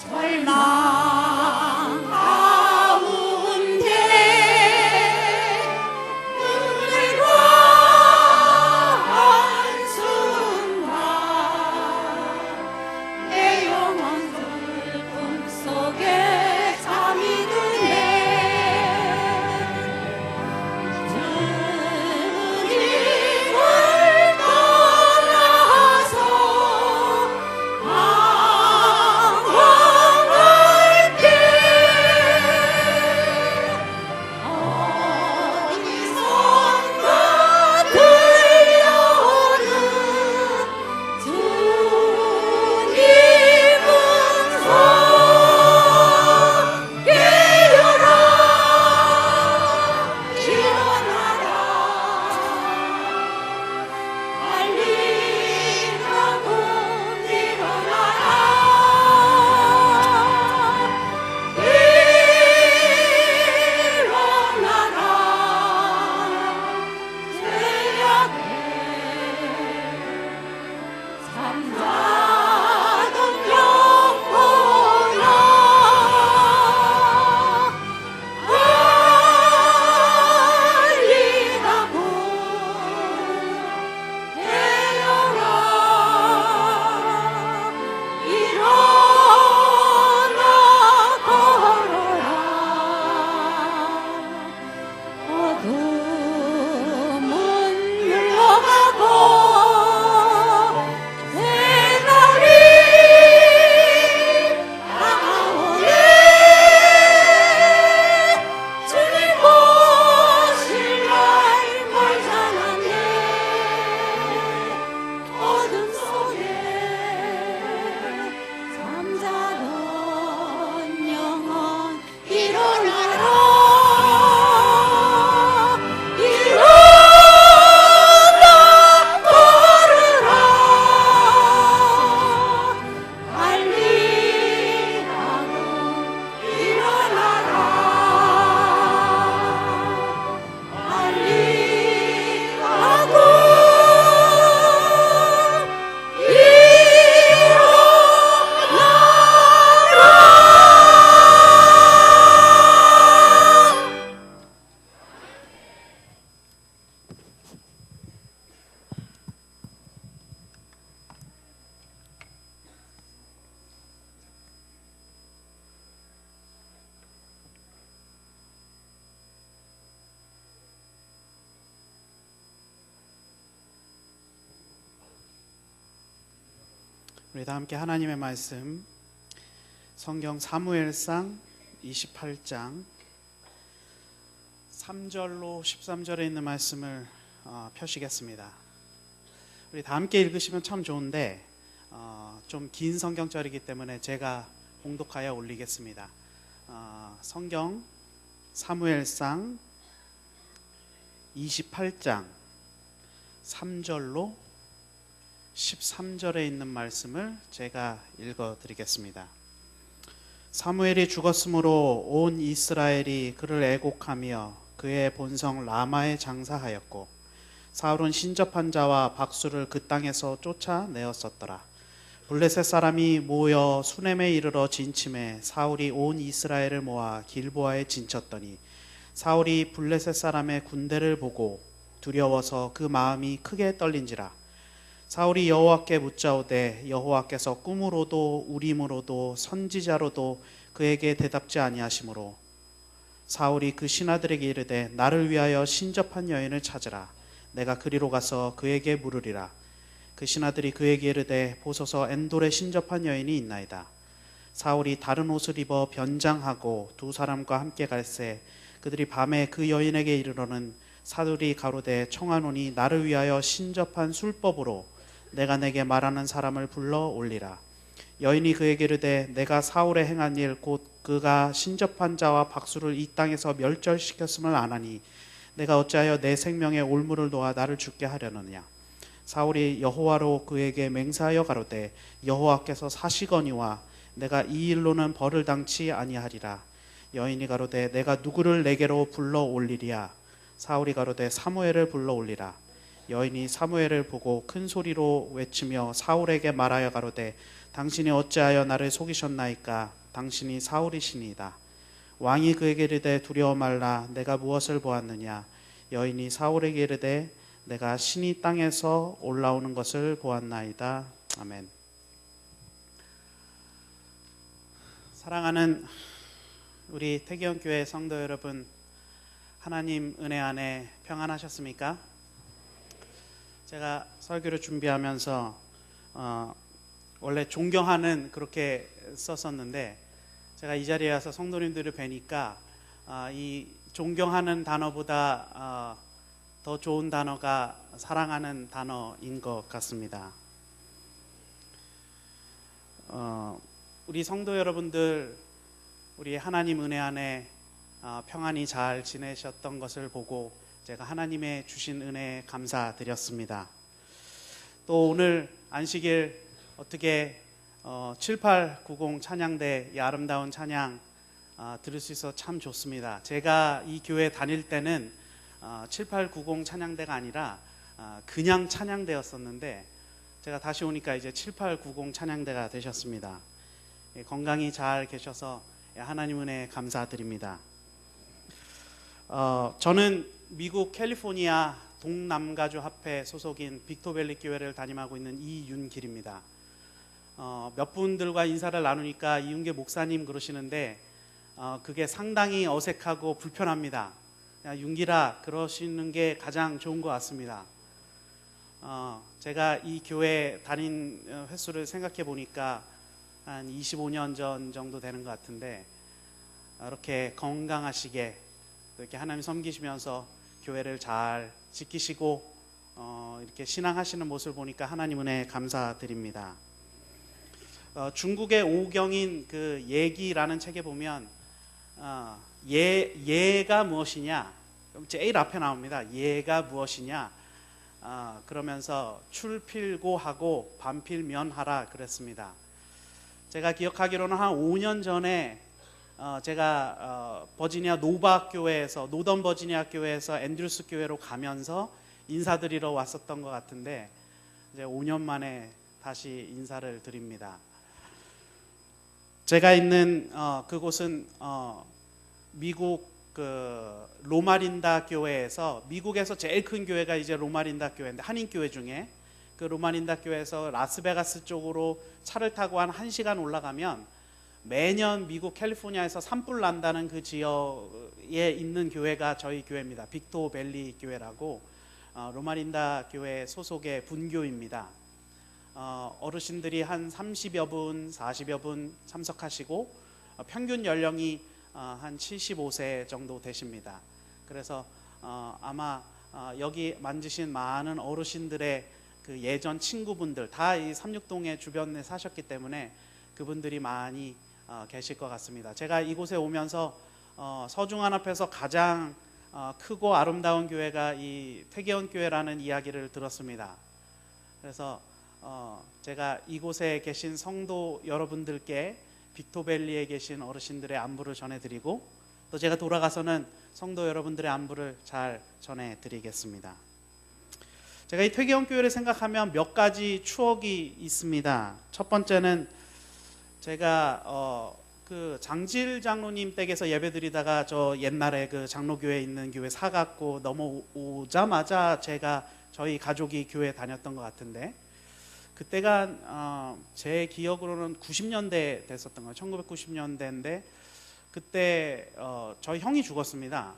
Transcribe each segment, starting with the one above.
절망 가운데 눈물과 한숨과 내 영혼 슬픔 속에 잠이 드네. 주님을 떠나서 방황할게. 어디선가 들려오는 주님은 깨어라 일어나라 빨리 가고 일어나라 일어나라 죄악에 잠자던 영혼아 빨리 가고 깨어라 일어나 걸어라 어둠은 물러가고 새날이 다가오네. 주님 오실 날 멀지 않았네. 어둠 속에 잠자던 영혼 일어나라 일어나 걸으라 빨리 가고 일어나라 빨리 가고 우리 다 함께 하나님의 말씀 성경 사무엘상 28장 3절로 13절에 있는 말씀을 펴시겠습니다. 우리 다 함께 읽으시면 참 좋은데 좀 긴 성경절이기 때문에 제가 봉독하여 올리겠습니다. 성경 사무엘상 28장 3절로 13절에 있는 말씀을 제가 읽어드리겠습니다. 사무엘이 죽었으므로 온 이스라엘이 그를 애곡하며 그의 본성 라마에 장사하였고 사울은 신접한 자와 박수를 그 땅에서 쫓아내었었더라. 블레셋 사람이 모여 수넴에 이르러 진침해 사울이 온 이스라엘을 모아 길보아에 진쳤더니 사울이 블레셋 사람의 군대를 보고 두려워서 그 마음이 크게 떨린지라. 사울이 여호와께 묻자오되 여호와께서 꿈으로도 우림으로도 선지자로도 그에게 대답지 아니하시므로 사울이 그 신하들에게 이르되 나를 위하여 신접한 여인을 찾으라. 내가 그리로 가서 그에게 물으리라. 그 신하들이 그에게 이르되 보소서 엔돌에 신접한 여인이 있나이다. 사울이 다른 옷을 입어 변장하고 두 사람과 함께 갈새 그들이 밤에 그 여인에게 이르러는 사울이 가로되 청하노니 나를 위하여 신접한 술법으로 내가 내게 말하는 사람을 불러 올리라. 여인이 그에게 이르되 내가 사울의 행한 일 곧 그가 신접한 자와 박수를 이 땅에서 멸절시켰음을 아나니 내가 어찌하여 내 생명의 올무를 놓아 나를 죽게 하려느냐. 사울이 여호와로 그에게 맹세하여 가로되 여호와께서 사시거니와 내가 이 일로는 벌을 당치 아니하리라. 여인이 가로되 내가 누구를 내게로 불러 올리리야. 사울이 가로되 사무엘을 불러 올리라. 여인이 사무엘을 보고 큰 소리로 외치며 사울에게 말하여 가로되 당신이 어찌하여 나를 속이셨나이까? 당신이 사울이시니이다. 왕이 그에게 이르되 두려워 말라. 내가 무엇을 보았느냐? 여인이 사울에게 이르되 내가 신이 땅에서 올라오는 것을 보았나이다. 아멘. 사랑하는 우리 태기원교회 성도 여러분, 하나님 은혜 안에 평안하셨습니까? 제가 설교를 준비하면서 원래 존경하는 그렇게 썼었는데 제가 이 자리에 와서 성도님들을 뵈니까 이 존경하는 단어보다 더 좋은 단어가 사랑하는 단어인 것 같습니다. 우리 성도 여러분들, 우리 하나님 은혜 안에 평안히 잘 지내셨던 것을 보고 제가 하나님의 주신 은혜에 감사드렸습니다. 또 오늘 안식일 어떻게 7890 찬양대 이 아름다운 찬양 들을 수 있어서 참 좋습니다. 제가 이 교회 다닐 때는 7890 찬양대가 아니라 그냥 찬양대였었는데 제가 다시 오니까 이제 7890 찬양대가 되셨습니다. 건강히 잘 계셔서 하나님 은혜에 감사드립니다. 저는 미국 캘리포니아 동남가주 합회 소속인 빅토밸리 교회를 담임하고 있는 이윤길입니다. 몇 분들과 인사를 나누니까 이윤길 목사님 그러시는데 그게 상당히 어색하고 불편합니다. 윤길아 그러시는 게 가장 좋은 것 같습니다. 제가 이 교회 다닌 횟수를 생각해 보니까 한 25년 전 정도 되는 것 같은데 이렇게 건강하시게 이렇게 하나님 섬기시면서 교회를 잘 지키시고 이렇게 신앙하시는 모습을 보니까 하나님 은혜에 감사드립니다. 중국의 오경인 그 예기라는 책에 보면 예가 무엇이냐, 제일 앞에 나옵니다. 예가 무엇이냐, 그러면서 출필고하고 반필면하라 그랬습니다. 제가 기억하기로는 한 5년 전에 제가 버지니아 노바 교회에서 노던 버지니아 교회에서 앤드루스 교회로 가면서 인사드리러 왔었던 것 같은데 이제 5년 만에 다시 인사를 드립니다. 제가 있는 그곳은 미국 그 로마린다 교회에서 미국에서 제일 큰 교회가 이제 로마린다 교회인데 한인 교회 중에 그 로마린다 교회에서 라스베가스 쪽으로 차를 타고 한 1시간 올라가면 매년 미국 캘리포니아에서 산불 난다는 그 지역에 있는 교회가 저희 교회입니다. 빅토밸리 교회라고 로마린다 교회 소속의 분교입니다. 어르신들이 한 30여 분, 40여 분 참석하시고 평균 연령이 한 75세 정도 되십니다. 그래서 아마 여기 만지신 많은 어르신들의 그 예전 친구분들 다 이 삼육동의 주변에 사셨기 때문에 그분들이 많이 계실 것 같습니다. 제가 이곳에 오면서 서중한 앞에서 가장 크고 아름다운 교회가 이 태계원 교회라는 이야기를 들었습니다. 그래서 제가 이곳에 계신 성도 여러분들께 빅토밸리에 계신 어르신들의 안부를 전해드리고 또 제가 돌아가서는 성도 여러분들의 안부를 잘 전해드리겠습니다. 제가 이 태계원 교회를 생각하면 몇 가지 추억이 있습니다. 첫 번째는 제가 그 장질 장로님 댁에서 예배드리다가 저 옛날에 그 장로교회에 있는 교회 사갖고 넘어오자마자 제가 저희 가족이 교회 다녔던 것 같은데 그때가 제 기억으로는 90년대 됐었던 거예요. 1990년대인데 그때 저희 형이 죽었습니다.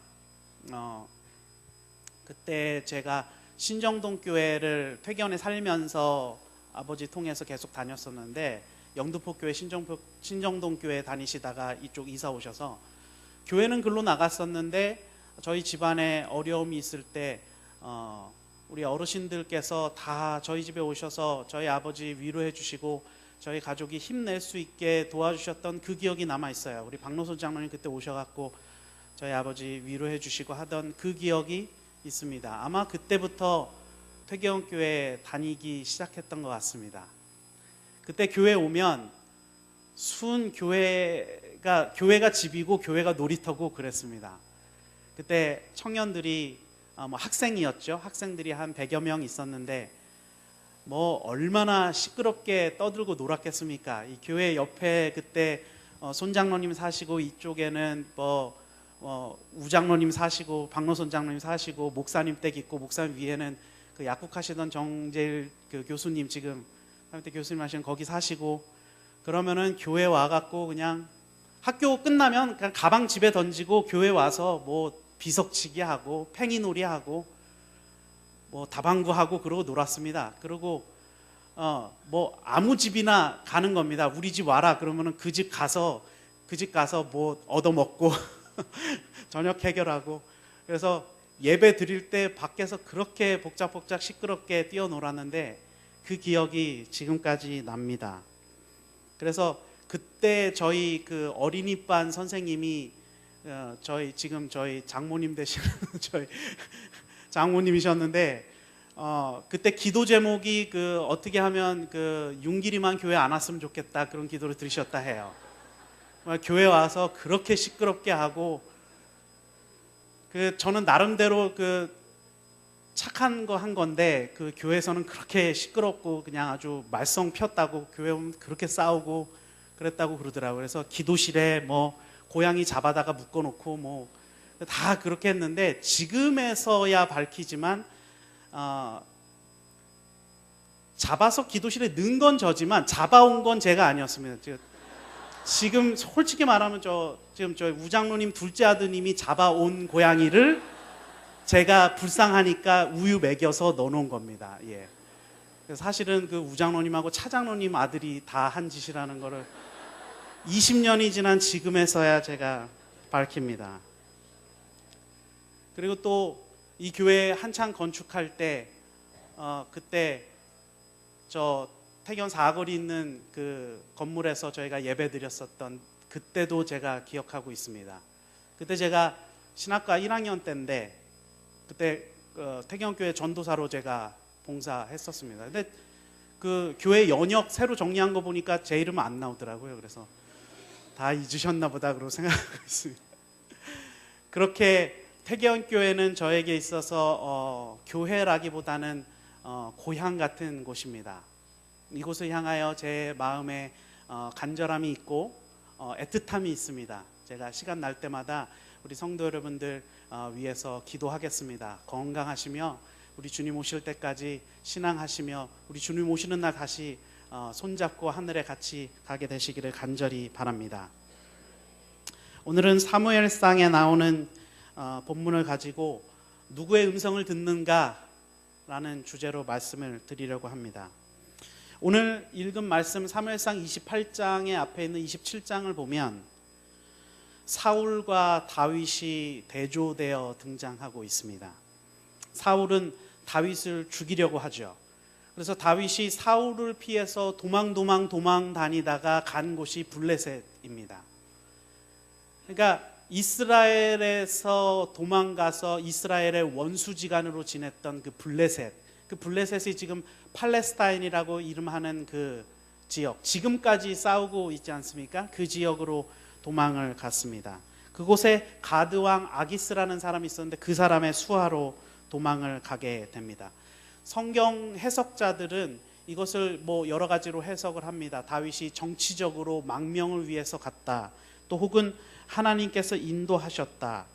그때 제가 신정동 교회를 퇴견에 살면서 아버지 통해서 계속 다녔었는데 영등포 교회 신정동 교회 다니시다가 이쪽 이사 오셔서 교회는 글로 나갔었는데 저희 집안에 어려움이 있을 때 우리 어르신들께서 다 저희 집에 오셔서 저희 아버지 위로해 주시고 저희 가족이 힘낼 수 있게 도와주셨던 그 기억이 남아 있어요. 우리 박노선 장로님 그때 오셔갖고 저희 아버지 위로해 주시고 하던 그 기억이 있습니다. 아마 그때부터 퇴계원 교회 다니기 시작했던 것 같습니다. 그때 교회 오면 교회가 집이고 교회가 놀이터고 그랬습니다. 그때 청년들이 학생이었죠. 학생들이 한 100여 명 있었는데 뭐 얼마나 시끄럽게 떠들고 놀았겠습니까? 이 교회 옆에 그때 손장로님 사시고 이쪽에는 우장로님 사시고 박노손장로님 사시고 목사님 댁 있고 목사님 위에는 그 약국하시던 정재일 그 교수님 지금 그때 교수님 하시는 거기 사시고 그러면은 교회 와갖고 그냥 학교 끝나면 그냥 가방 집에 던지고 교회 와서 뭐 비석치기 하고 팽이놀이 하고 뭐 다방구 하고 그러고 놀았습니다. 그리고 뭐 아무 집이나 가는 겁니다. 우리 집 와라 그러면은 그 집 가서 뭐 얻어 먹고 저녁 해결하고 그래서 예배 드릴 때 밖에서 그렇게 복작복작 시끄럽게 뛰어놀았는데 그 기억이 지금까지 납니다. 그래서 그때 저희 그 어린이반 선생님이 저희 장모님 되시는 저희 장모님이셨는데 그때 기도 제목이 그 어떻게 하면 그 윤기리만 교회 안 왔으면 좋겠다 그런 기도를 들으셨다 해요. 교회 와서 그렇게 시끄럽게 하고 저는 나름대로 그 착한 거 한 건데 그 교회에서는 그렇게 시끄럽고 그냥 아주 말썽 폈다고 교회 오면 그렇게 싸우고 그랬다고 그러더라고요. 그래서 기도실에 뭐 고양이 잡아다가 묶어놓고 뭐 다 그렇게 했는데 지금에서야 밝히지만 잡아서 기도실에 넣은 건 저지만 잡아온 건 제가 아니었습니다. 지금 솔직히 말하면 지금 저 우장로님 둘째 아드님이 잡아온 고양이를 제가 불쌍하니까 우유 먹여서 넣어놓은 겁니다. 예. 사실은 그 우장로님하고 차장로님 아들이 다 한 짓이라는 거를 20년이 지난 지금에서야 제가 밝힙니다. 그리고 또 이 교회 한창 건축할 때 그때 저 태견 사거리 있는 그 건물에서 저희가 예배 드렸었던 그때도 제가 기억하고 있습니다. 그때 제가 신학과 1학년 때인데 그때 태경교회 전도사로 제가 봉사했었습니다. 근데 그 교회 연역 새로 정리한 거 보니까 제 이름은 안 나오더라고요. 그래서 다 잊으셨나 보다 그러고 생각하고 있습니다. 그렇게 태경교회는 저에게 있어서 교회라기보다는 고향 같은 곳입니다. 이곳을 향하여 제 마음에 간절함이 있고 애틋함이 있습니다. 제가 시간 날 때마다 우리 성도 여러분들 위해서 기도하겠습니다. 건강하시며 우리 주님 오실 때까지 신앙하시며 우리 주님 오시는 날 다시 손잡고 하늘에 같이 가게 되시기를 간절히 바랍니다. 오늘은 사무엘상에 나오는 본문을 가지고 누구의 음성을 듣는가 라는 주제로 말씀을 드리려고 합니다. 오늘 읽은 말씀 사무엘상 28장의 앞에 있는 27장을 보면 사울과 다윗이 대조되어 등장하고 있습니다. 사울은 다윗을 죽이려고 하죠. 그래서 다윗이 사울을 피해서 도망 다니다가 간 곳이 블레셋입니다. 그러니까 이스라엘에서 도망가서 이스라엘의 원수지간으로 지냈던 그 블레셋이 지금 팔레스타인이라고 이름하는 그 지역, 지금까지 싸우고 있지 않습니까? 그 지역으로 도망을 갔습니다. 그곳에 가드왕 아기스라는 사람이 있었는데 그 사람의 수하로 도망을 가게 됩니다. 성경 해석자들은 이것을 뭐 여러 가지로 해석을 합니다. 다윗이 정치적으로 망명을 위해서 갔다. 또 혹은 하나님께서 인도하셨다라고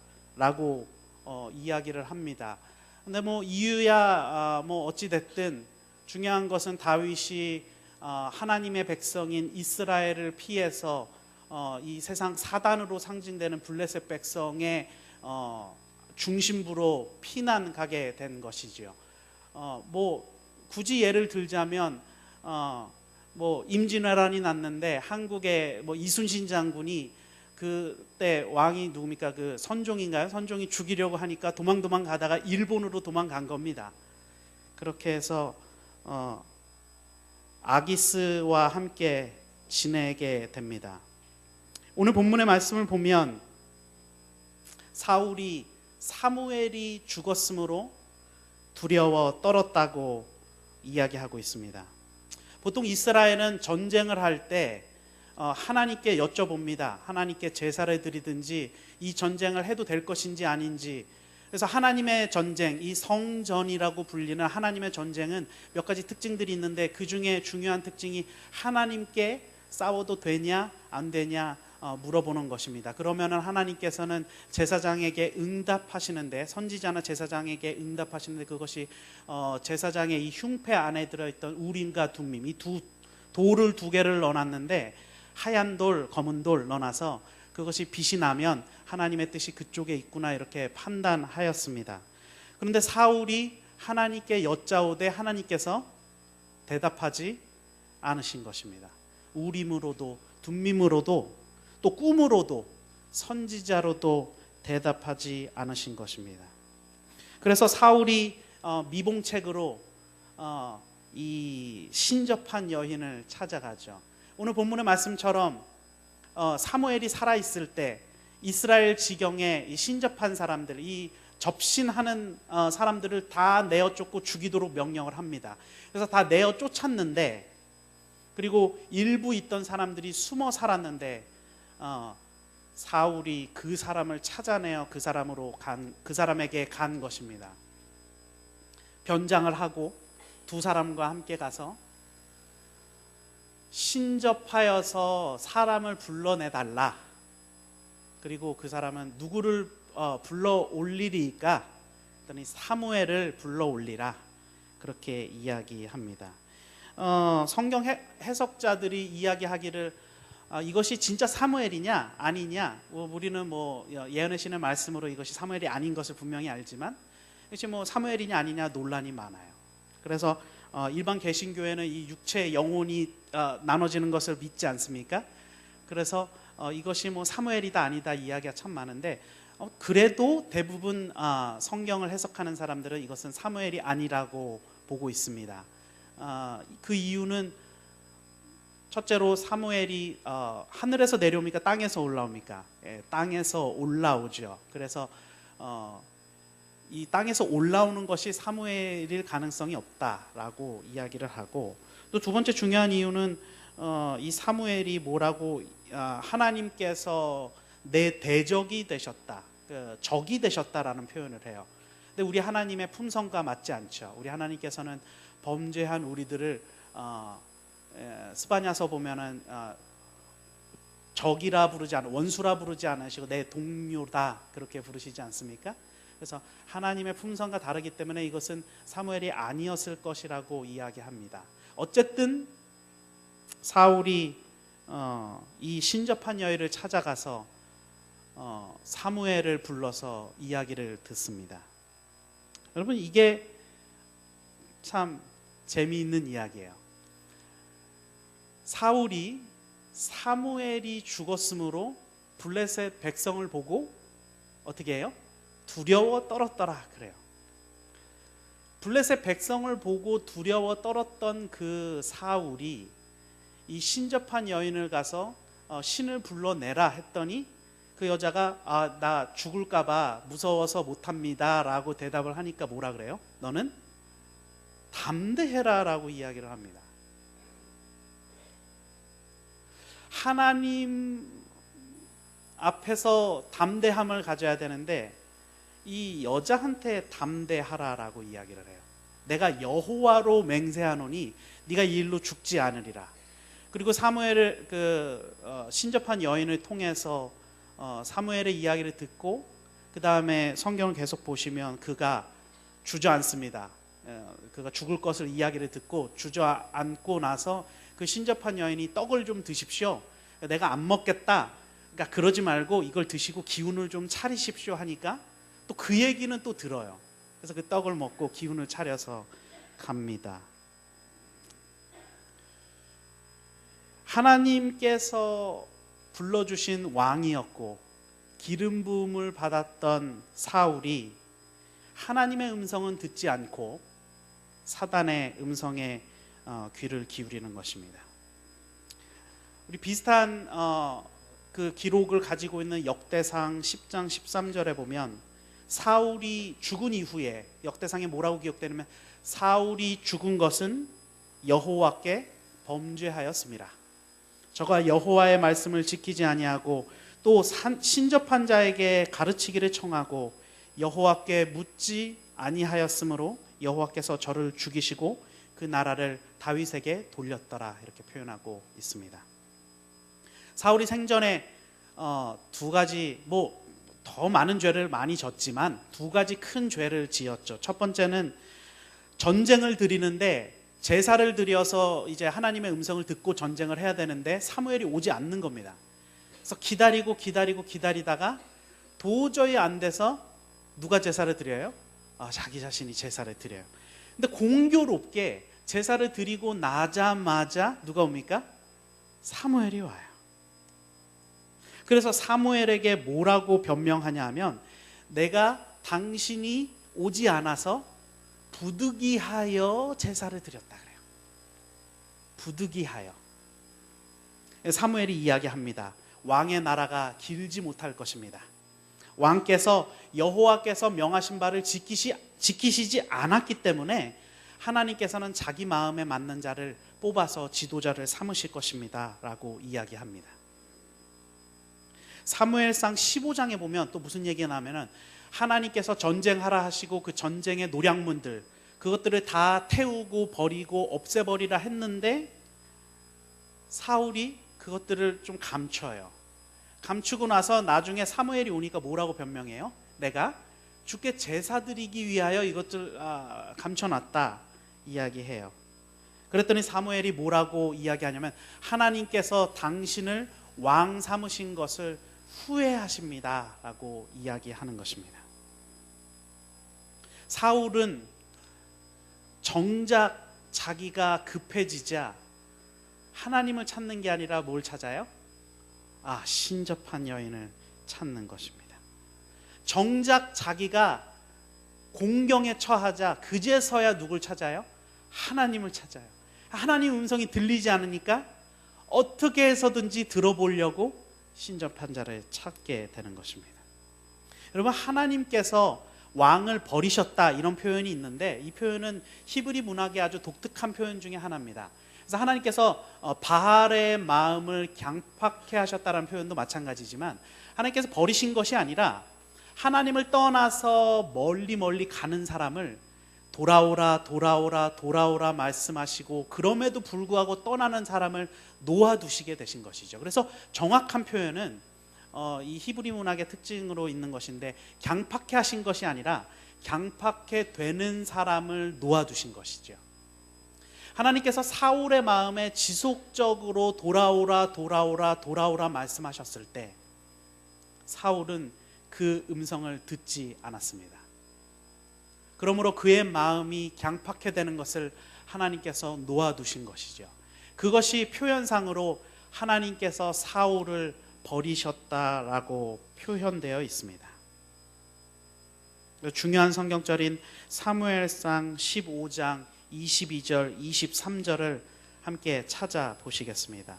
이야기를 합니다. 근데 뭐 이유야 뭐 어찌 됐든 중요한 것은 다윗이 하나님의 백성인 이스라엘을 피해서 이 세상 사단으로 상징되는 블레셋 백성의 중심부로 피난 가게 된 것이지요. 뭐 굳이 예를 들자면 뭐 임진왜란이 났는데 한국의 뭐 이순신 장군이 그때 왕이 누굽니까? 그 선종인가요? 선종이 죽이려고 하니까 도망 가다가 일본으로 도망간 겁니다. 그렇게 해서 아기스와 함께 지내게 됩니다. 오늘 본문의 말씀을 보면 사무엘이 죽었으므로 두려워 떨었다고 이야기하고 있습니다. 보통 이스라엘은 전쟁을 할 때 하나님께 여쭤봅니다. 하나님께 제사를 드리든지 이 전쟁을 해도 될 것인지 아닌지 그래서 하나님의 전쟁, 이 성전이라고 불리는 하나님의 전쟁은 몇 가지 특징들이 있는데 그 중에 중요한 특징이 하나님께 싸워도 되냐 안 되냐 물어보는 것입니다. 그러면은 하나님께서는 제사장에게 응답하시는데, 선지자나 제사장에게 응답하시는데, 그것이 제사장의 이 흉패 안에 들어있던 우림과 둠밈, 이 돌을 두 개를 넣어놨는데 하얀 돌, 검은 돌 넣어놔서 그것이 빛이 나면 하나님의 뜻이 그쪽에 있구나 이렇게 판단하였습니다. 그런데 사울이 하나님께 여짜오되 하나님께서 대답하지 않으신 것입니다. 우림으로도 둠밈으로도 또 꿈으로도 선지자로도 대답하지 않으신 것입니다. 그래서 사울이 미봉책으로 이 신접한 여인을 찾아가죠. 오늘 본문의 말씀처럼 사무엘이 살아있을 때 이스라엘 지경에 이 신접한 사람들, 이 접신하는 사람들을 다 내어 쫓고 죽이도록 명령을 합니다. 그래서 다 내어 쫓았는데, 그리고 일부 있던 사람들이 숨어 살았는데 사울이 그 사람을 찾아내어 그 사람에게 간 것입니다. 변장을 하고 두 사람과 함께 가서 신접하여서 사람을 불러내달라. 그리고 그 사람은 누구를 불러 올리리까? 그랬더니 사무엘을 불러 올리라. 그렇게 이야기합니다. 성경 해석자들이 이야기하기를 이것이 진짜 사무엘이냐 아니냐, 우리는 예언의 신의 말씀으로 이것이 사무엘이 아닌 것을 분명히 알지만 이것이 사무엘이냐 아니냐 논란이 많아요. 그래서 일반 개신교회는 이 육체 영혼이 나눠지는 것을 믿지 않습니까? 그래서 이것이 사무엘이다 아니다 이야기가 참 많은데, 그래도 대부분 성경을 해석하는 사람들은 이것은 사무엘이 아니라고 보고 있습니다. 그 이유는 첫째로 사무엘이 하늘에서 내려옵니까? 땅에서 올라옵니까? 땅에서 올라오죠. 그래서 이 땅에서 올라오는 것이 사무엘일 가능성이 없다라고 이야기를 하고, 또 두 번째 중요한 이유는 이 사무엘이 뭐라고 하나님께서 내 대적이 되셨다, 적이 되셨다라는 표현을 해요. 근데 우리 하나님의 품성과 맞지 않죠. 우리 하나님께서는 범죄한 우리들을 스바냐서 보면은 적이라 부르지 않으시고 원수라 부르지 않으시고 내 동료다 그렇게 부르시지 않습니까? 그래서 하나님의 품성과 다르기 때문에 이것은 사무엘이 아니었을 것이라고 이야기합니다. 어쨌든 사울이 이 신접한 여인을 찾아가서 사무엘을 불러서 이야기를 듣습니다. 여러분, 이게 참 재미있는 이야기예요. 사울이 사무엘이 죽었으므로 블레셋 백성을 보고 어떻게 해요? 두려워 떨었더라 그래요. 블레셋 백성을 보고 두려워 떨었던 그 사울이 이 신접한 여인을 가서 신을 불러내라 했더니 그 여자가 나 죽을까봐 무서워서 못합니다 라고 대답을 하니까 뭐라 그래요? 너는 담대해라 라고 이야기를 합니다. 하나님 앞에서 담대함을 가져야 되는데 이 여자한테 담대하라라고 이야기를 해요. 내가 여호와로 맹세하노니 네가 이 일로 죽지 않으리라. 그리고 사무엘을 신접한 여인을 통해서 사무엘의 이야기를 듣고 그 다음에 성경을 계속 보시면 그가 주저앉습니다. 그가 죽을 것을 이야기를 듣고 주저앉고 나서 그 신접한 여인이 떡을 좀 드십시오. 내가 안 먹겠다. 그러니까 그러지 말고 이걸 드시고 기운을 좀 차리십시오 하니까 또 그 얘기는 또 들어요. 그래서 그 떡을 먹고 기운을 차려서 갑니다. 하나님께서 불러주신 왕이었고 기름 부음을 받았던 사울이 하나님의 음성은 듣지 않고 사단의 음성에 귀를 기울이는 것입니다. 우리 비슷한 그 기록을 가지고 있는 역대상 10장 13절에 보면 사울이 죽은 이후에 역대상에 뭐라고 기록되냐면 사울이 죽은 것은 여호와께 범죄하였습니다. 저가 여호와의 말씀을 지키지 아니하고 또 신접한 자에게 가르치기를 청하고 여호와께 묻지 아니하였으므로 여호와께서 저를 죽이시고 그 나라를 다윗에게 돌렸더라 이렇게 표현하고 있습니다. 사울이 생전에 두 가지 더 많은 죄를 많이 졌지만 두 가지 큰 죄를 지었죠. 첫 번째는 전쟁을 드리는데 제사를 드려서 이제 하나님의 음성을 듣고 전쟁을 해야 되는데 사무엘이 오지 않는 겁니다. 그래서 기다리다가 도저히 안 돼서 누가 제사를 드려요? 자기 자신이 제사를 드려요. 근데 공교롭게 제사를 드리고 나자마자 누가 옵니까? 사무엘이 와요. 그래서 사무엘에게 뭐라고 변명하냐 하면 내가 당신이 오지 않아서 부득이하여 제사를 드렸다 그래요. 부득이하여. 사무엘이 이야기합니다. 왕의 나라가 길지 못할 것입니다. 왕께서 여호와께서 명하신 바를 지키시지 않았기 때문에 하나님께서는 자기 마음에 맞는 자를 뽑아서 지도자를 삼으실 것입니다 라고 이야기합니다. 사무엘상 15장에 보면 또 무슨 얘기가 나면은 하나님께서 전쟁하라 하시고 그 전쟁의 노략문들 그것들을 다 태우고 버리고 없애버리라 했는데 사울이 그것들을 좀 감춰요. 감추고 나서 나중에 사무엘이 오니까 뭐라고 변명해요? 내가 주께 제사 드리기 위하여 이것들 감춰놨다 이야기해요. 그랬더니 사무엘이 뭐라고 이야기하냐면 하나님께서 당신을 왕 삼으신 것을 후회하십니다 라고 이야기하는 것입니다. 사울은 정작 자기가 급해지자 하나님을 찾는 게 아니라 뭘 찾아요? 신접한 여인을 찾는 것입니다. 정작 자기가 공경에 처하자 그제서야 누굴 찾아요? 하나님을 찾아요. 하나님 음성이 들리지 않으니까 어떻게 해서든지 들어보려고 신접한 자를 찾게 되는 것입니다. 여러분, 하나님께서 왕을 버리셨다 이런 표현이 있는데 이 표현은 히브리 문학의 아주 독특한 표현 중에 하나입니다. 그래서 하나님께서 바알의 마음을 강팍해 하셨다는 표현도 마찬가지지만 하나님께서 버리신 것이 아니라 하나님을 떠나서 멀리 가는 사람을 돌아오라 말씀하시고 그럼에도 불구하고 떠나는 사람을 놓아두시게 되신 것이죠. 그래서 정확한 표현은 이 히브리 문학의 특징으로 있는 것인데 강팍해 하신 것이 아니라 강팍해 되는 사람을 놓아두신 것이죠. 하나님께서 사울의 마음에 지속적으로 돌아오라 말씀하셨을 때 사울은 그 음성을 듣지 않았습니다. 그러므로 그의 마음이 강팍해 되는 것을 하나님께서 놓아두신 것이죠. 그것이 표현상으로 하나님께서 사울을 버리셨다라고 표현되어 있습니다. 중요한 성경절인 사무엘상 15장 22절 23절을 함께 찾아보시겠습니다.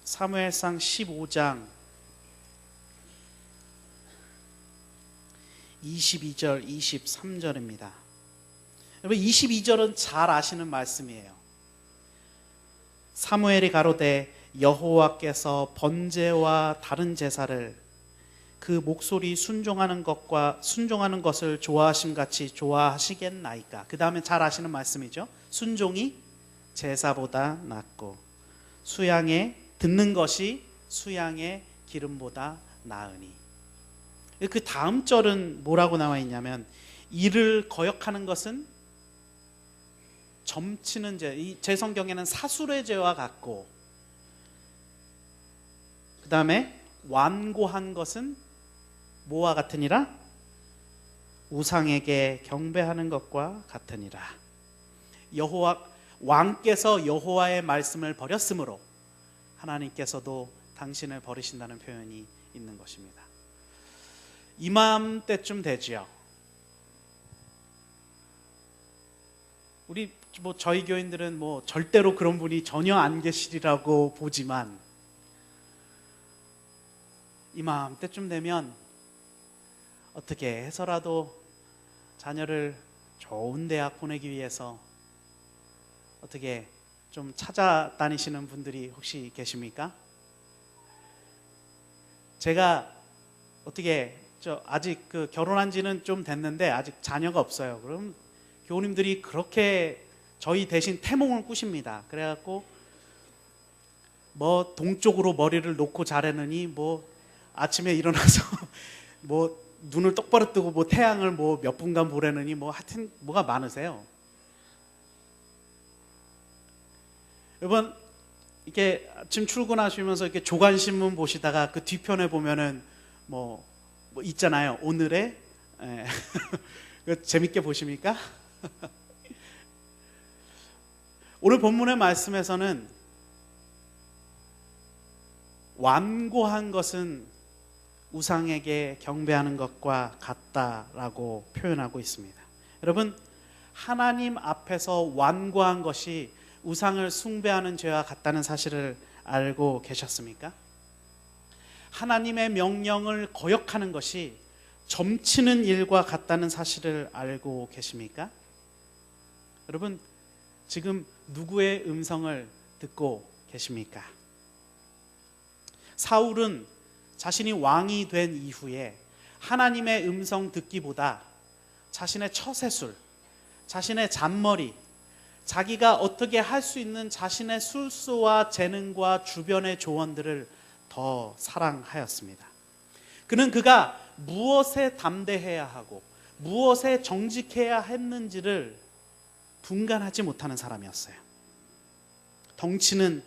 사무엘상 15장 22절 23절입니다. 여러분 22절은 잘 아시는 말씀이에요. 사무엘이 가로되 여호와께서 번제와 다른 제사를 그 목소리 순종하는 것을 좋아하심 같이 좋아하시겠나이까. 그 다음에 잘 아시는 말씀이죠. 순종이 제사보다 낫고 듣는 것이 수양의 기름보다 나으니. 그 다음 절은 뭐라고 나와 있냐면 이를 거역하는 것은 점치는 죄, 제 성경에는 사술의 죄와 같고 그 다음에 완고한 것은 뭐와 같으니라? 우상에게 경배하는 것과 같으니라. 왕께서 여호와의 말씀을 버렸으므로 하나님께서도 당신을 버리신다는 표현이 있는 것입니다. 이맘때쯤 되지요. 우리 저희 교인들은 절대로 그런 분이 전혀 안 계시리라고 보지만 이맘때쯤 되면 어떻게 해서라도 자녀를 좋은 대학 보내기 위해서 어떻게 좀 찾아다니시는 분들이 혹시 계십니까? 제가 어떻게 저 아직 그 결혼한 지는 좀 됐는데 아직 자녀가 없어요. 그럼 교우님들이 그렇게 저희 대신 태몽을 꾸십니다. 그래갖고 뭐 동쪽으로 머리를 놓고 자려느니 뭐 아침에 일어나서 뭐 눈을 똑바로 뜨고 뭐 태양을 뭐 몇 분간 보려느니 뭐 하여튼 뭐가 많으세요. 여러분 이렇게 아침 출근하시면서 이렇게 조간신문 보시다가 그 뒤편에 보면은 뭐 있잖아요. 오늘의 재밌게 보십니까? 오늘 본문의 말씀에서는 완고한 것은 우상에게 경배하는 것과 같다라고 표현하고 있습니다. 여러분, 하나님 앞에서 완고한 것이 우상을 숭배하는 죄와 같다는 사실을 알고 계셨습니까? 하나님의 명령을 거역하는 것이 점치는 일과 같다는 사실을 알고 계십니까? 여러분, 지금 누구의 음성을 듣고 계십니까? 사울은 자신이 왕이 된 이후에 하나님의 음성 듣기보다 자신의 처세술, 자신의 잔머리, 자기가 어떻게 할 수 있는 자신의 술수와 재능과 주변의 조언들을 더 사랑하였습니다. 그가 무엇에 담대해야 하고 무엇에 정직해야 했는지를 분간하지 못하는 사람이었어요. 덩치는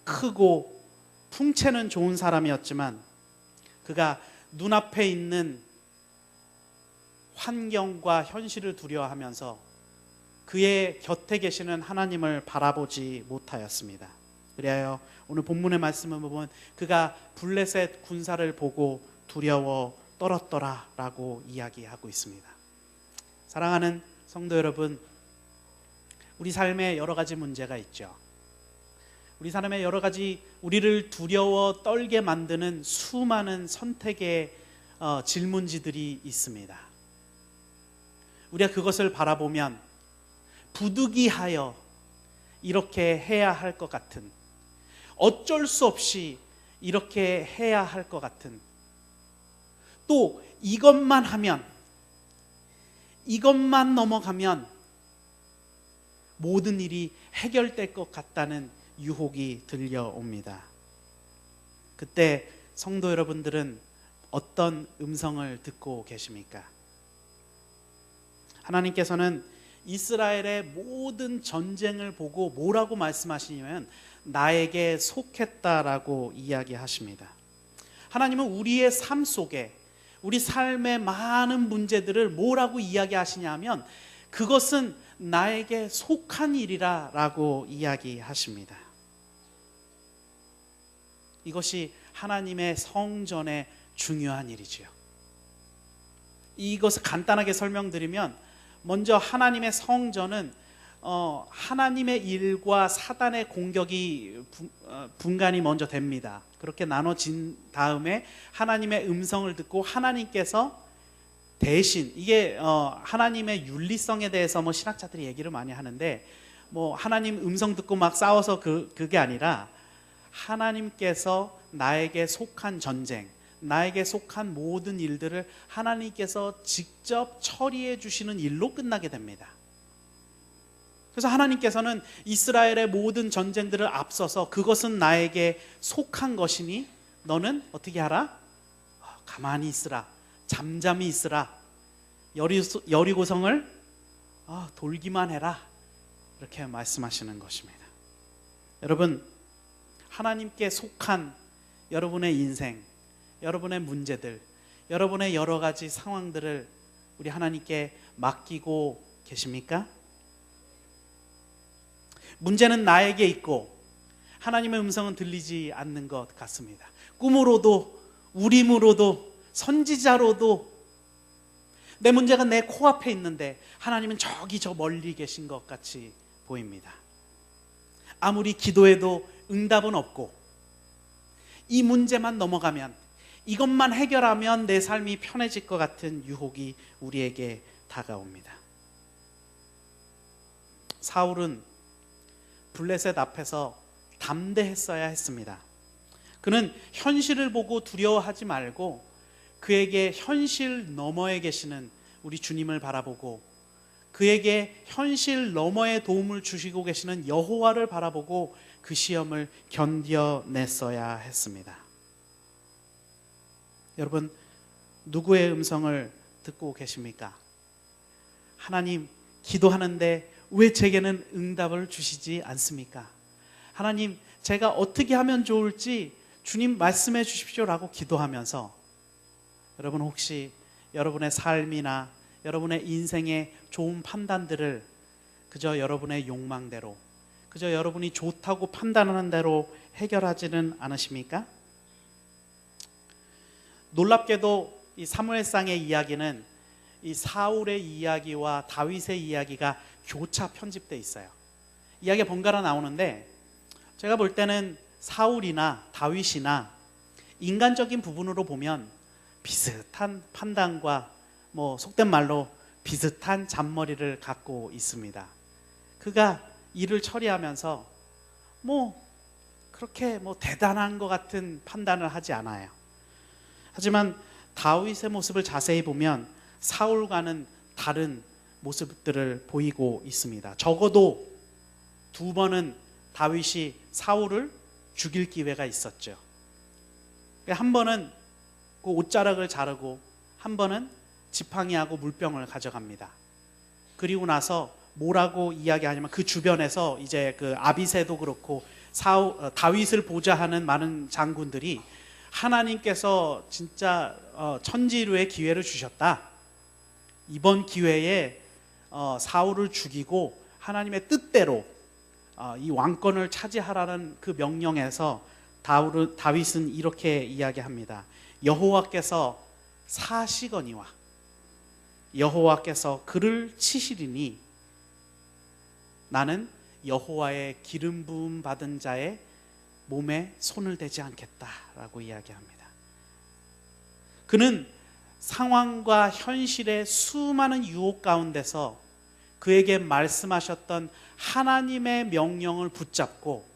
크고 풍채는 좋은 사람이었지만 그가 눈앞에 있는 환경과 현실을 두려워하면서 그의 곁에 계시는 하나님을 바라보지 못하였습니다. 그리하여 오늘 본문의 말씀을 보면 그가 블레셋 군사를 보고 두려워 떨었더라라고 이야기하고 있습니다. 사랑하는 성도 여러분, 우리 삶에 여러 가지 문제가 있죠. 우리 삶에 여러 가지 우리를 두려워 떨게 만드는 수많은 선택의 질문지들이 있습니다. 우리가 그것을 바라보면 부득이하여 이렇게 해야 할 것 같은, 어쩔 수 없이 이렇게 해야 할 것 같은, 또 이것만 하면, 이것만 넘어가면 모든 일이 해결될 것 같다는 유혹이 들려옵니다. 그때 성도 여러분들은 어떤 음성을 듣고 계십니까? 하나님께서는 이스라엘의 모든 전쟁을 보고 뭐라고 말씀하시냐면 나에게 속했다라고 이야기하십니다. 하나님은 우리의 삶 속에 우리 삶의 많은 문제들을 뭐라고 이야기하시냐면 그것은 나에게 속한 일이라 라고 이야기하십니다. 이것이 하나님의 성전의 중요한 일이지요. 이것을 간단하게 설명드리면 먼저 하나님의 성전은 하나님의 일과 사단의 공격이 분간이 먼저 됩니다. 그렇게 나눠진 다음에 하나님의 음성을 듣고 하나님께서 대신 이게 하나님의 윤리성에 대해서 뭐 신학자들이 얘기를 많이 하는데 뭐 하나님 음성 듣고 막 싸워서 그게 아니라 하나님께서 나에게 속한 전쟁, 나에게 속한 모든 일들을 하나님께서 직접 처리해 주시는 일로 끝나게 됩니다. 그래서 하나님께서는 이스라엘의 모든 전쟁들을 앞서서 그것은 나에게 속한 것이니 너는 어떻게 하라? 가만히 있으라, 잠잠히 있으라, 여리고성을 돌기만 해라, 이렇게 말씀하시는 것입니다. 여러분, 하나님께 속한 여러분의 인생, 여러분의 문제들, 여러분의 여러 가지 상황들을 우리 하나님께 맡기고 계십니까? 문제는 나에게 있고 하나님의 음성은 들리지 않는 것 같습니다. 꿈으로도 우림으로도 선지자로도 내 문제가 내 코앞에 있는데 하나님은 저기 저 멀리 계신 것 같이 보입니다. 아무리 기도해도 응답은 없고 이 문제만 넘어가면, 이것만 해결하면 내 삶이 편해질 것 같은 유혹이 우리에게 다가옵니다. 사울은 블레셋 앞에서 담대했어야 했습니다. 그는 현실을 보고 두려워하지 말고 그에게 현실 너머에 계시는 우리 주님을 바라보고 그에게 현실 너머의 도움을 주시고 계시는 여호와를 바라보고 그 시험을 견뎌냈어야 했습니다. 여러분, 누구의 음성을 듣고 계십니까? 하나님, 기도하는데 왜 제게는 응답을 주시지 않습니까? 하나님, 제가 어떻게 하면 좋을지 주님 말씀해 주십시오라고 기도하면서 여러분, 혹시 여러분의 삶이나 여러분의 인생의 좋은 판단들을 그저 여러분의 욕망대로, 그저 여러분이 좋다고 판단하는 대로 해결하지는 않으십니까? 놀랍게도 이 사무엘상의 이야기는 이 사울의 이야기와 다윗의 이야기가 교차 편집되어 있어요. 이야기가 번갈아 나오는데 제가 볼 때는 사울이나 다윗이나 인간적인 부분으로 보면 비슷한 판단과 속된 말로 비슷한 잔머리를 갖고 있습니다. 그가 일을 처리하면서 그렇게 대단한 것 같은 판단을 하지 않아요. 하지만 다윗의 모습을 자세히 보면 사울과는 다른 모습들을 보이고 있습니다. 적어도 두 번은 다윗이 사울을 죽일 기회가 있었죠. 한 번은 그 옷자락을 자르고 한 번은 지팡이하고 물병을 가져갑니다. 그리고 나서 뭐라고 이야기하냐면 그 주변에서 이제 그 아비새도 그렇고 다윗을 보좌하는 많은 장군들이 하나님께서 진짜 천지루의 기회를 주셨다. 이번 기회에 사울을 죽이고 하나님의 뜻대로 이 왕권을 차지하라는 그 명령에서 다윗은 이렇게 이야기합니다. 여호와께서 사시거니와 여호와께서 그를 치시리니 나는 여호와의 기름 부음 받은 자의 몸에 손을 대지 않겠다라고 이야기합니다. 그는 상황과 현실의 수많은 유혹 가운데서 그에게 말씀하셨던 하나님의 명령을 붙잡고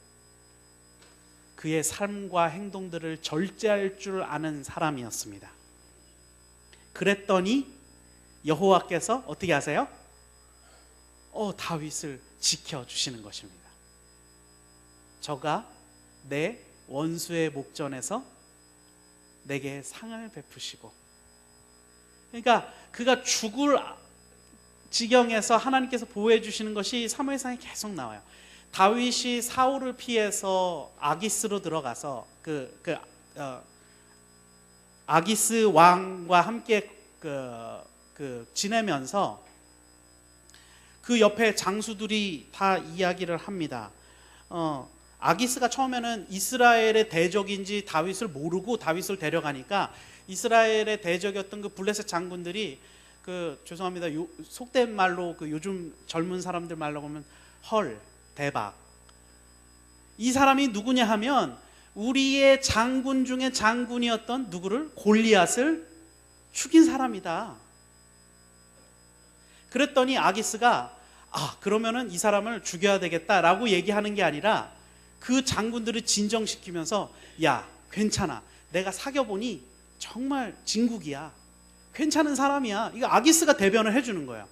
그의 삶과 행동들을 절제할 줄 아는 사람이었습니다. 그랬더니 여호와께서 어떻게 하세요? 다윗을 지켜주시는 것입니다. 저가 내 원수의 목전에서 내게 상을 베푸시고, 그러니까 그가 죽을 지경에서 하나님께서 보호해 주시는 것이 사무엘상에 계속 나와요. 다윗이 사울을 피해서 아기스로 들어가서 아기스 왕과 함께 지내면서 그 옆에 장수들이 다 이야기를 합니다. 아기스가 처음에는 이스라엘의 대적인지 다윗을 모르고 다윗을 데려가니까 이스라엘의 대적이었던 그 블레셋 장군들이 죄송합니다. 속된 말로 요즘 젊은 사람들 말로 보면 헐, 대박. 이 사람이 누구냐 하면 우리의 장군 중에 장군이었던 누구를? 골리앗을 죽인 사람이다. 그랬더니 아기스가 그러면은 이 사람을 죽여야 되겠다라고 얘기하는 게 아니라 그 장군들을 진정시키면서 야, 괜찮아. 내가 사귀어보니 정말 진국이야. 괜찮은 사람이야. 이거 아기스가 대변을 해주는 거예요.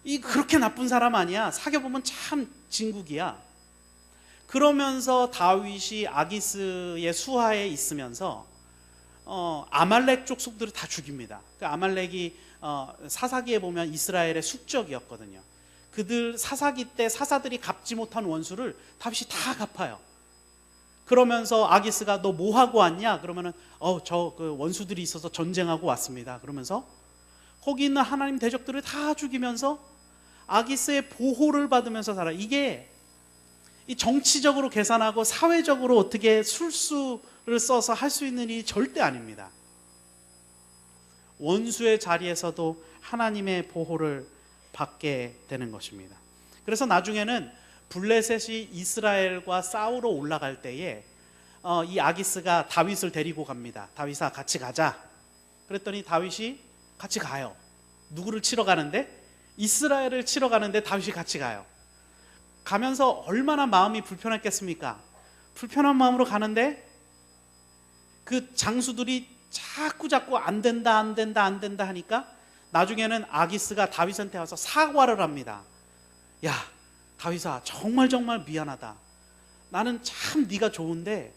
이 그렇게 나쁜 사람 아니야. 사귀어보면 참 진국이야. 그러면서 다윗이 아기스의 수하에 있으면서 아말렉 족속들을 다 죽입니다. 그 아말렉이 사사기에 보면 이스라엘의 숙적이었거든요. 그들 사사기 때 사사들이 갚지 못한 원수를 다윗이 다 갚아요. 그러면서 아기스가 너 뭐 하고 왔냐? 그러면은 저 원수들이 있어서 전쟁하고 왔습니다. 그러면서 거기 있는 하나님 대적들을 다 죽이면서 아기스의 보호를 받으면서 살아. 이게 이 정치적으로 계산하고 사회적으로 어떻게 술수를 써서 할 수 있는 일이 절대 아닙니다. 원수의 자리에서도 하나님의 보호를 받게 되는 것입니다. 그래서 나중에는 블레셋이 이스라엘과 싸우러 올라갈 때에 이 아기스가 다윗을 데리고 갑니다. 다윗아, 같이 가자. 그랬더니 다윗이 같이 가요. 누구를 치러 가는데? 이스라엘을 치러 가는데 다윗이 같이 가요. 가면서 얼마나 마음이 불편했겠습니까? 불편한 마음으로 가는데 그 장수들이 자꾸 안 된다 하니까 나중에는 아기스가 다윗한테 와서 사과를 합니다. 야, 다윗아, 정말 미안하다. 나는 참 네가 좋은데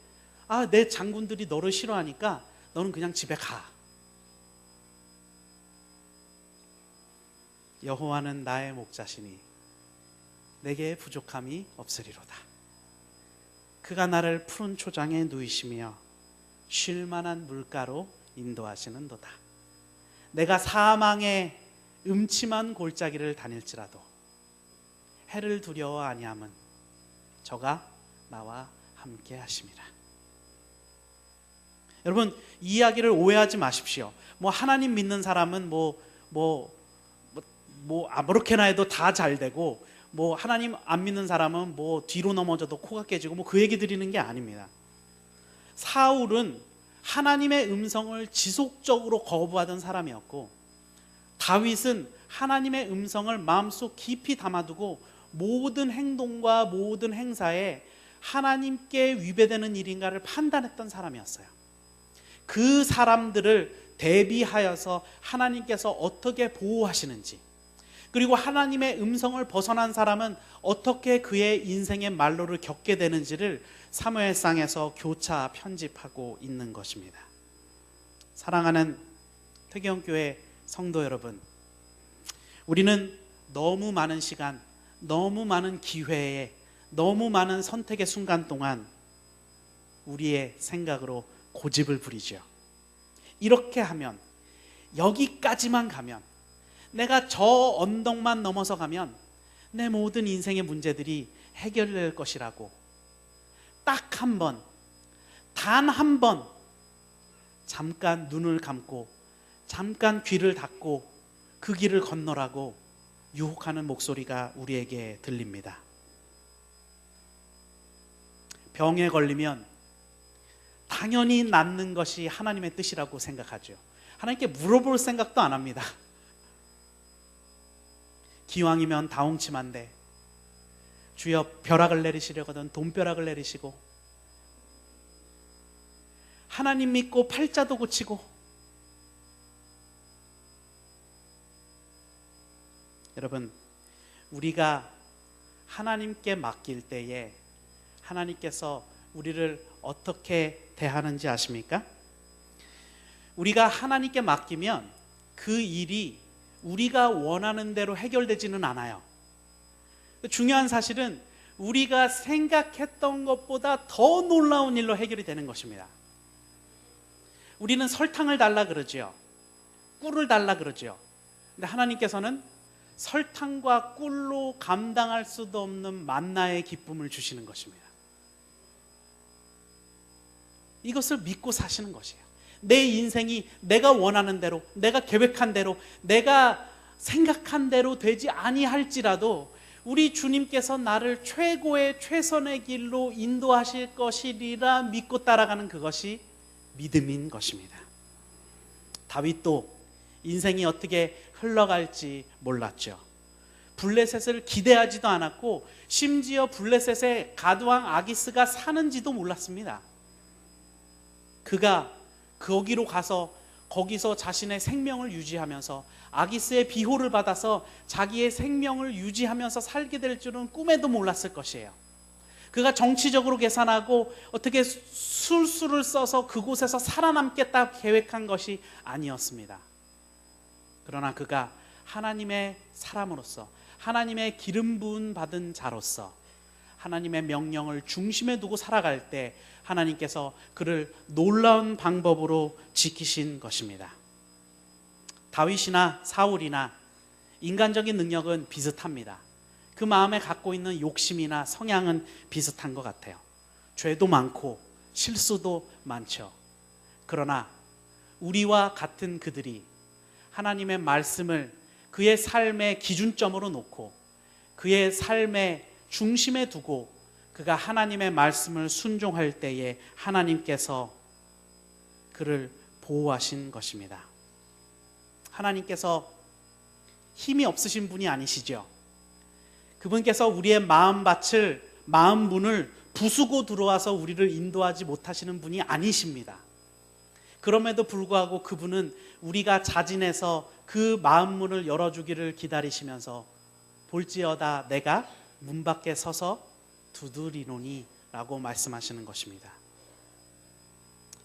내 장군들이 너를 싫어하니까 너는 그냥 집에 가. 여호와는 나의 목자시니 내게 부족함이 없으리로다. 그가 나를 푸른 초장에 누이시며 쉴 만한 물가로 인도하시는도다. 내가 사망의 음침한 골짜기를 다닐지라도 해를 두려워 아니함은 저가 나와 함께 하심이라. 여러분, 이 이야기를 오해하지 마십시오. 하나님 믿는 사람은 아무렇게나 해도 다 잘 되고, 하나님 안 믿는 사람은 뒤로 넘어져도 코가 깨지고 그 얘기 드리는 게 아닙니다. 사울은 하나님의 음성을 지속적으로 거부하던 사람이었고, 다윗은 하나님의 음성을 마음속 깊이 담아두고 모든 행동과 모든 행사에 하나님께 위배되는 일인가를 판단했던 사람이었어요. 그 사람들을 대비하여서 하나님께서 어떻게 보호하시는지, 그리고 하나님의 음성을 벗어난 사람은 어떻게 그의 인생의 말로를 겪게 되는지를 사무엘상에서 교차 편집하고 있는 것입니다. 사랑하는 태경교회 성도 여러분, 우리는 너무 많은 시간, 너무 많은 기회에, 너무 많은 선택의 순간 동안 우리의 생각으로 고집을 부리죠. 이렇게 하면, 여기까지만 가면, 내가 저 언덕만 넘어서 가면 내 모든 인생의 문제들이 해결될 것이라고 딱 한 번, 단 한 번 잠깐 눈을 감고 잠깐 귀를 닫고 그 길을 건너라고 유혹하는 목소리가 우리에게 들립니다. 병에 걸리면 당연히 낫는 것이 하나님의 뜻이라고 생각하죠. 하나님께 물어볼 생각도 안 합니다. 기왕이면 다홍침한데 주여 벼락을 내리시려거든 돈벼락을 내리시고, 하나님 믿고 팔자도 고치고. 여러분, 우리가 하나님께 맡길 때에 하나님께서 우리를 어떻게 대하는지 아십니까? 우리가 하나님께 맡기면 그 일이 우리가 원하는 대로 해결되지는 않아요. 중요한 사실은 우리가 생각했던 것보다 더 놀라운 일로 해결이 되는 것입니다. 우리는 설탕을 달라 그러죠. 꿀을 달라 그러죠. 근데 하나님께서는 설탕과 꿀로 감당할 수도 없는 만나의 기쁨을 주시는 것입니다. 이것을 믿고 사시는 것이에요. 내 인생이 내가 원하는 대로, 내가 계획한 대로, 내가 생각한 대로 되지 아니할지라도 우리 주님께서 나를 최고의 최선의 길로 인도하실 것이리라 믿고 따라가는 그것이 믿음인 것입니다. 다윗도 인생이 어떻게 흘러갈지 몰랐죠. 블레셋을 기대하지도 않았고, 심지어 블레셋에 가드왕 아기스가 사는지도 몰랐습니다. 그가 거기로 가서 거기서 자신의 생명을 유지하면서 아기스의 비호를 받아서 자기의 생명을 유지하면서 살게 될 줄은 꿈에도 몰랐을 것이에요. 그가 정치적으로 계산하고 어떻게 술수를 써서 그곳에서 살아남겠다 계획한 것이 아니었습니다. 그러나 그가 하나님의 사람으로서, 하나님의 기름 부음 받은 자로서 하나님의 명령을 중심에 두고 살아갈 때 하나님께서 그를 놀라운 방법으로 지키신 것입니다. 다윗이나 사울이나 인간적인 능력은 비슷합니다. 그 마음에 갖고 있는 욕심이나 성향은 비슷한 것 같아요. 죄도 많고 실수도 많죠. 그러나 우리와 같은 그들이 하나님의 말씀을 그의 삶의 기준점으로 놓고 그의 삶의 중심에 두고 그가 하나님의 말씀을 순종할 때에 하나님께서 그를 보호하신 것입니다. 하나님께서 힘이 없으신 분이 아니시죠. 그분께서 우리의 마음밭을, 마음문을 부수고 들어와서 우리를 인도하지 못하시는 분이 아니십니다. 그럼에도 불구하고 그분은 우리가 자진해서 그 마음문을 열어주기를 기다리시면서 볼지어다 내가 문 밖에 서서 두드리노니 라고 말씀하시는 것입니다.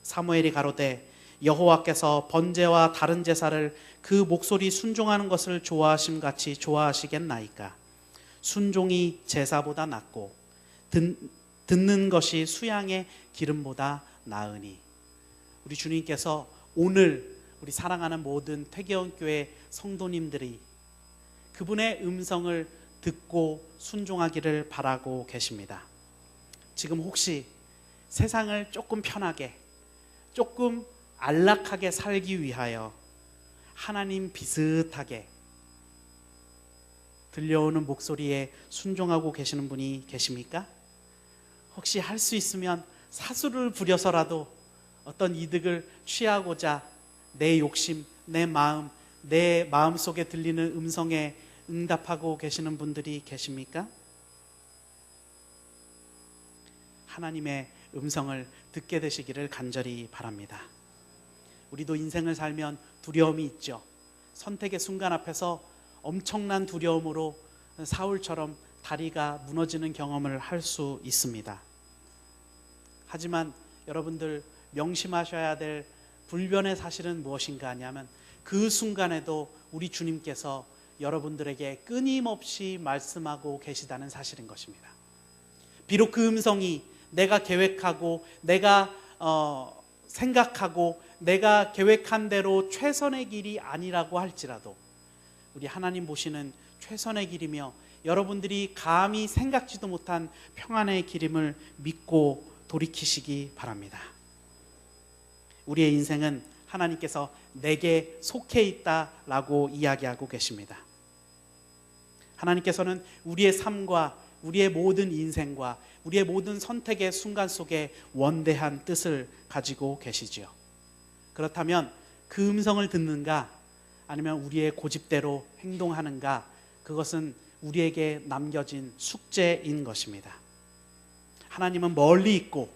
사무엘이 가로되 여호와께서 번제와 다른 제사를 그 목소리 순종하는 것을 좋아하심 같이 좋아하시겠나이까. 순종이 제사보다 낫고 듣는 것이 수양의 기름보다 나으니. 우리 주님께서 오늘 우리 사랑하는 모든 퇴계원교회 성도님들이 그분의 음성을 듣고 순종하기를 바라고 계십니다. 지금 혹시 세상을 조금 편하게, 조금 안락하게 살기 위하여 하나님 비슷하게 들려오는 목소리에 순종하고 계시는 분이 계십니까? 혹시 할 수 있으면 사수를 부려서라도 어떤 이득을 취하고자 내 욕심, 내 마음 속에 들리는 음성에 응답하고 계시는 분들이 계십니까? 하나님의 음성을 듣게 되시기를 간절히 바랍니다. 우리도 인생을 살면 두려움이 있죠. 선택의 순간 앞에서 엄청난 두려움으로 사울처럼 다리가 무너지는 경험을 할 수 있습니다. 하지만 여러분들 명심하셔야 될 불변의 사실은 무엇인가 하냐면 그 순간에도 우리 주님께서 여러분들에게 끊임없이 말씀하고 계시다는 사실인 것입니다. 비록 그 음성이 내가 계획하고 내가 생각하고 내가 계획한 대로 최선의 길이 아니라고 할지라도 우리 하나님 보시는 최선의 길이며 여러분들이 감히 생각지도 못한 평안의 길임을 믿고 돌이키시기 바랍니다. 우리의 인생은 하나님께서 내게 속해 있다라고 이야기하고 계십니다. 하나님께서는 우리의 삶과 우리의 모든 인생과 우리의 모든 선택의 순간 속에 원대한 뜻을 가지고 계시지요. 그렇다면 그 음성을 듣는가 아니면 우리의 고집대로 행동하는가, 그것은 우리에게 남겨진 숙제인 것입니다. 하나님은 멀리 있고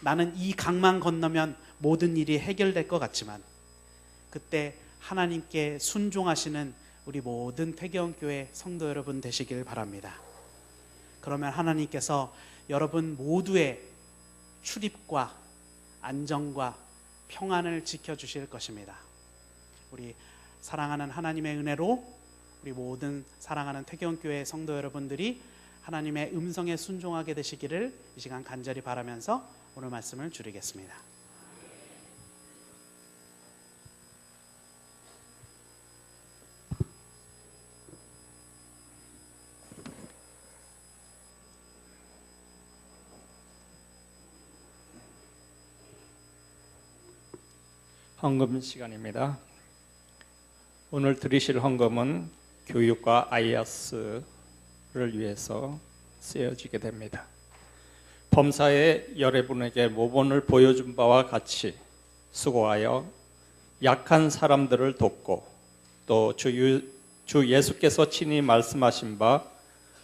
나는 이 강만 건너면 모든 일이 해결될 것 같지만 그때 하나님께 순종하시는 우리 모든 퇴계원교회 성도 여러분 되시길 바랍니다. 그러면 하나님께서 여러분 모두의 출입과 안정과 평안을 지켜주실 것입니다. 우리 사랑하는 하나님의 은혜로 우리 모든 사랑하는 퇴계원교회 성도 여러분들이 하나님의 음성에 순종하게 되시기를 이 시간 간절히 바라면서 오늘 말씀을 줄이겠습니다. 헌금 시간입니다. 오늘 드리실 헌금은 교육과 아이아스를 위해서 쓰여지게 됩니다. 범사의 여러분에게 모본을 보여준 바와 같이 수고하여 약한 사람들을 돕고 또 주 예수께서 친히 말씀하신 바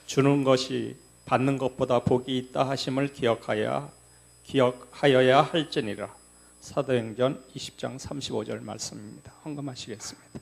주는 것이 받는 것보다 복이 있다 하심을 기억하여야 할지니라. 사도행전 20장 35절 말씀입니다. 헌금하시겠습니다.